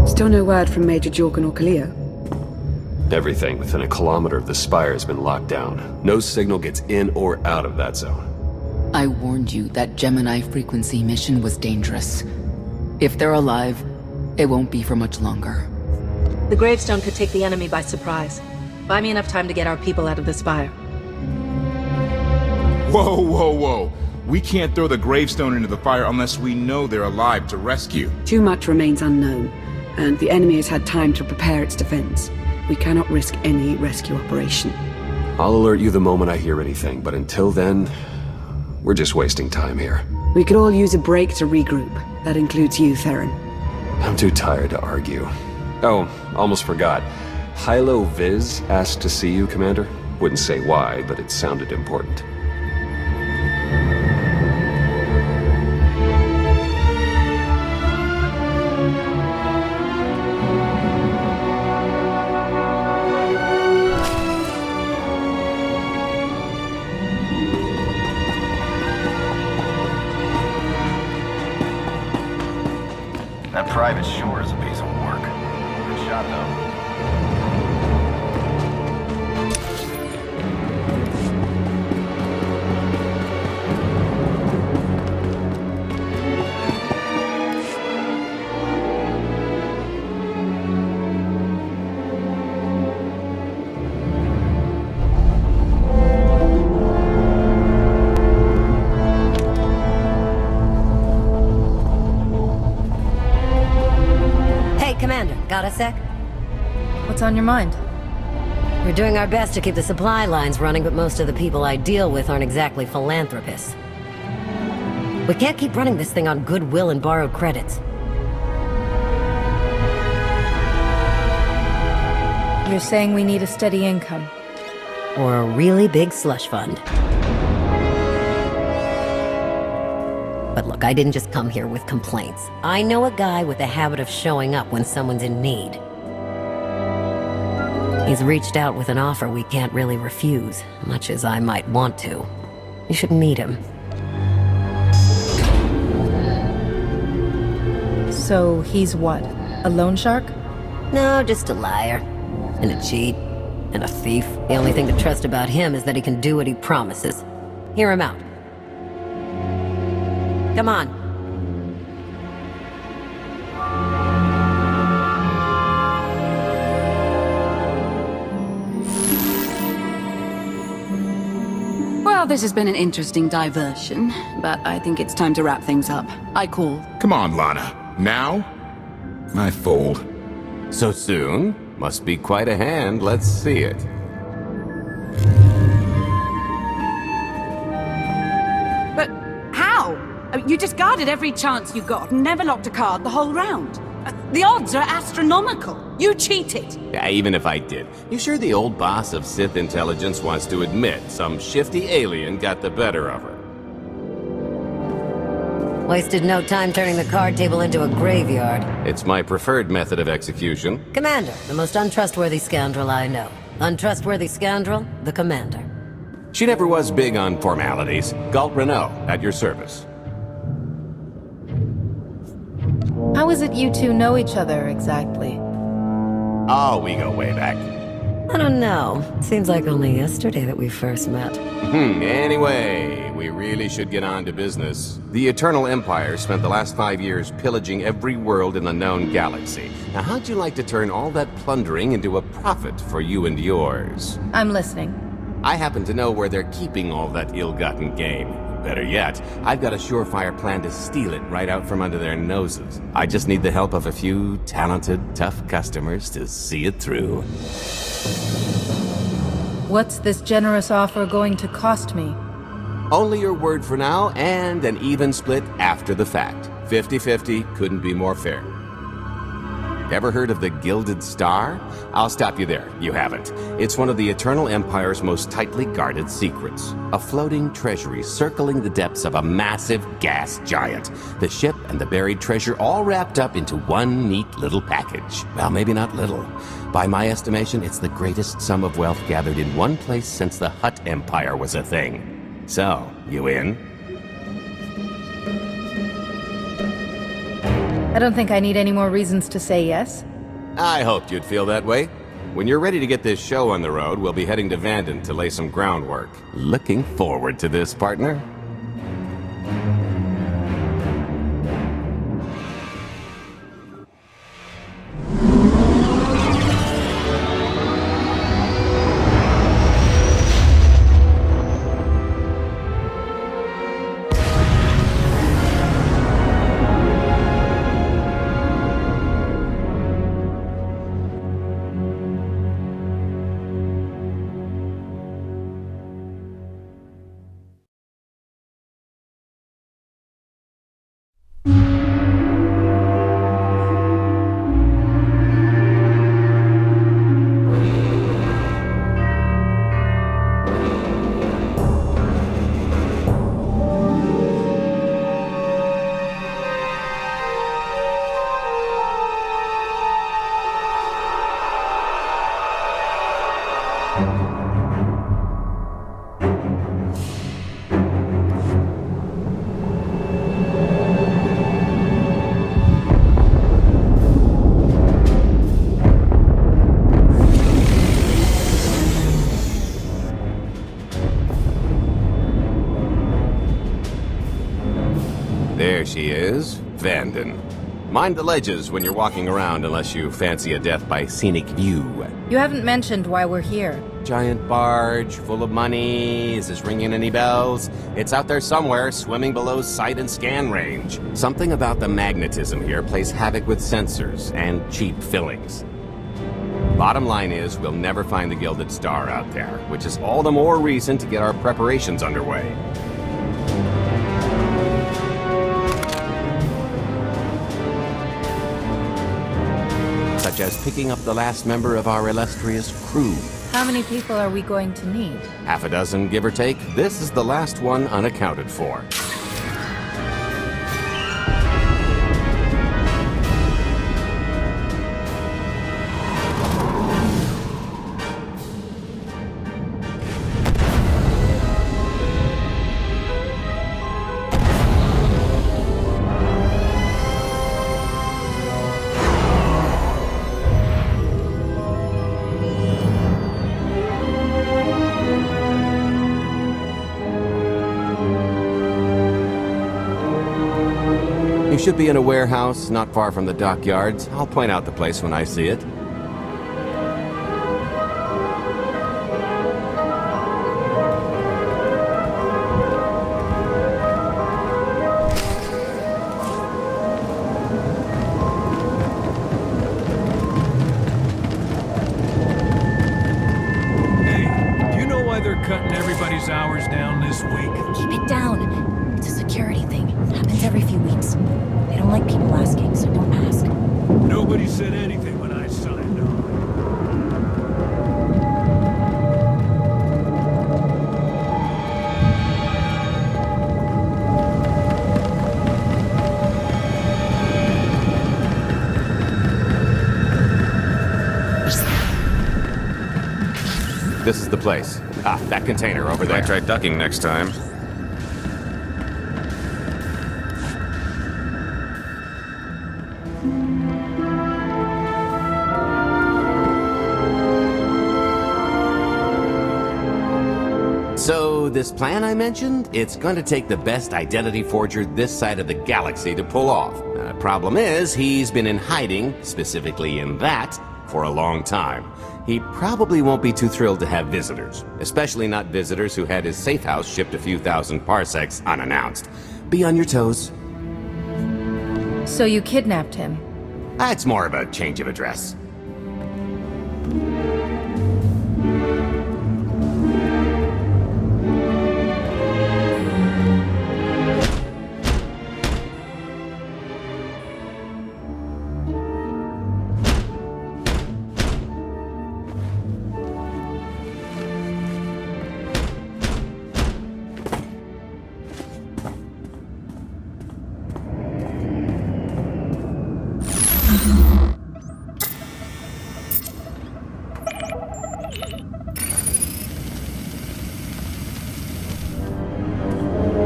Still no word from Major Jorgen or Kalia? Everything within a kilometer of the spire has been locked down. No signal gets in or out of that zone. I warned you that Gemini frequency mission was dangerous. If they're alive, it won't be for much longer. The gravestone could take the enemy by surprise. Buy me enough time to get our people out of the spire. Whoa, whoa, whoa. We can't throw the gravestone into the fire unless we know they're alive to rescue. Too much remains unknown, and the enemy has had time to prepare its defense. We cannot risk any rescue operation. I'll alert you the moment I hear anything, but until then, we're just wasting time here. We could all use a break to regroup. That includes you, Theron. I'm too tired to argue. Oh, almost forgot. Hylo Viz asked to see you, Commander. Wouldn't say why, but it sounded important. That private shore is a piece of work. Good shot, though. Commander, got a sec? What's on your mind? We're doing our best to keep the supply lines running, but most of the people I deal with aren't exactly philanthropists. We can't keep running this thing on goodwill and borrowed credits. You're saying we need a steady income. Or a really big slush fund. But look, I didn't just come here with complaints. I know a guy with a habit of showing up when someone's in need. He's reached out with an offer we can't really refuse, much as I might want to. You should meet him. So he's what? A loan shark? No, just a liar. And a cheat. And a thief. The only thing to trust about him is that he can do what he promises. Hear him out. Come on. Well, this has been an interesting diversion, but I think it's time to wrap things up. I call. Come on, Lana. Now? I fold. So soon? Must be quite a hand. Let's see it. But how? You discarded every chance you got and never locked a card the whole round. The odds are astronomical. You cheated. Yeah, even if I did. You sure the old boss of Sith intelligence wants to admit some shifty alien got the better of her? Wasted no time turning the card table into a graveyard. It's my preferred method of execution. Commander, the most untrustworthy scoundrel I know. Untrustworthy scoundrel, the Commander. She never was big on formalities. Galt Renault, at your service. How is it you two know each other, exactly? Oh, we go way back. I don't know. Seems like only yesterday that we first met. Anyway, we really should get on to business. The Eternal Empire spent the last 5 years pillaging every world in the known galaxy. Now, how'd you like to turn all that plundering into a profit for you and yours? I'm listening. I happen to know where they're keeping all that ill-gotten gain. Better yet, I've got a surefire plan to steal it right out from under their noses. I just need the help of a few talented, tough customers to see it through. What's this generous offer going to cost me? Only your word for now, and an even split after the fact. 50-50 couldn't be more fair. Ever heard of the Gilded Star? I'll stop you there. You haven't. It's one of the Eternal Empire's most tightly guarded secrets. A floating treasury circling the depths of a massive gas giant. The ship and the buried treasure all wrapped up into one neat little package. Well, maybe not little. By my estimation, it's the greatest sum of wealth gathered in one place since the Hutt Empire was a thing. So, you in? I don't think I need any more reasons to say yes. I hoped you'd feel that way. When you're ready to get this show on the road, we'll be heading to Vanden to lay some groundwork. Looking forward to this, partner. There she is, Vanden. Mind the ledges when you're walking around unless you fancy a death by scenic view. You haven't mentioned why we're here. Giant barge, full of money. Is this ringing any bells? It's out there somewhere, swimming below sight and scan range. Something about the magnetism here plays havoc with sensors and cheap fillings. Bottom line is, we'll never find the Gilded Star out there, which is all the more reason to get our preparations underway. Such as picking up the last member of our illustrious crew. How many people are we going to need? Half a dozen, give or take. This is the last one unaccounted for. You should be in a warehouse not far from the dockyards. I'll point out the place when I see it. Hey, do you know why they're cutting everybody's hours down this week? Keep it down. It's a security thing. It happens every few weeks. They don't like people asking, so don't ask. Nobody said anything when I signed on. This is the place. Ah, that container over there. Might try ducking next time. So, this plan I mentioned, it's going to take the best identity forger this side of the galaxy to pull off. Problem is, he's been in hiding, specifically in that, for a long time. he probably won't be too thrilled to have visitors. Especially not visitors who had his safe house shipped a few thousand parsecs unannounced. Be on your toes. So you kidnapped him? That's more of a change of address.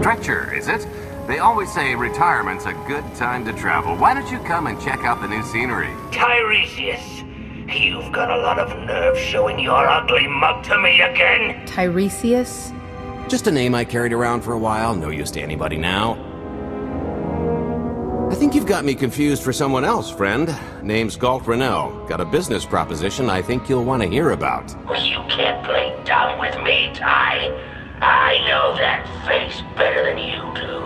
Dretcher, is it? They always say retirement's a good time to travel. Why don't you come and check out the new scenery? Tiresias, you've got a lot of nerve showing your ugly mug to me again. Tiresias? Just a name I carried around for a while, no use to anybody now. I think you've got me confused for someone else, friend. Name's Galt Renault. Got a business proposition I think you'll want to hear about. You can't play dumb with me, Ty. I know that face better than you do.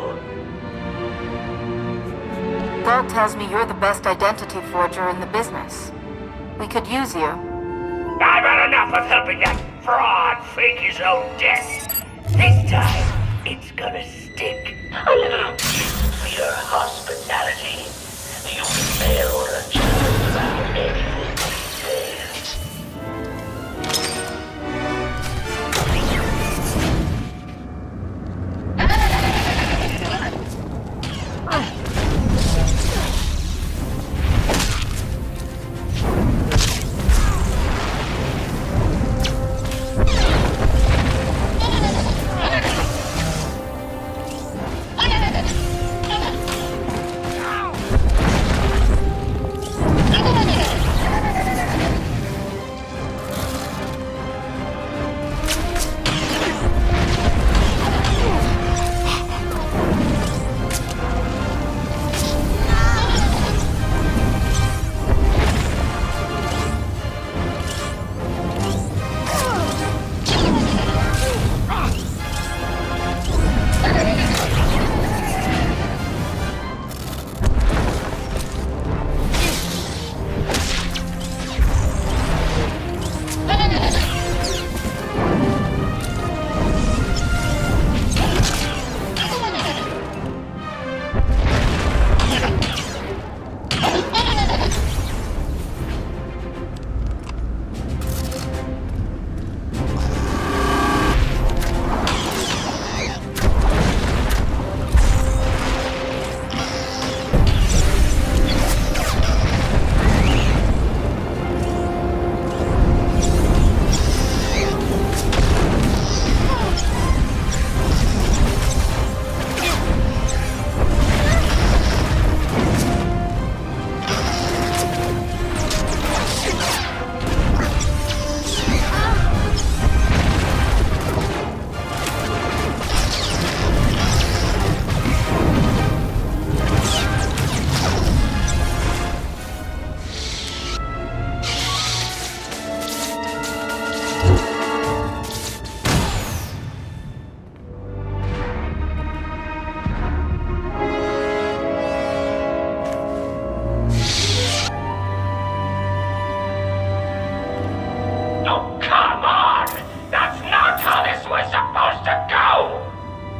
Galt tells me you're the best identity forger in the business. We could use you. I've had enough of helping that fraud fake his own death. This time, it's gonna stick. A little gift for your hospitality. You can mail order just about anything these days.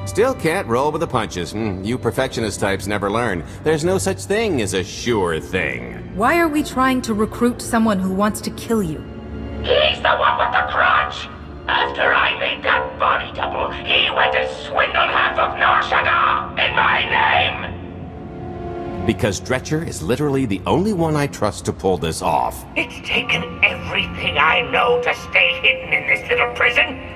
Still can't roll with the punches. You perfectionist types never learn. There's no such thing as a sure thing. Why are we trying to recruit someone who wants to kill you? He's the one with the grudge. After I made that body double, he went and swindled half of Nar Shaddaa in my name. Because Dretcher is literally the only one I trust to pull this off. It's taken everything I know to stay hidden in this little prison.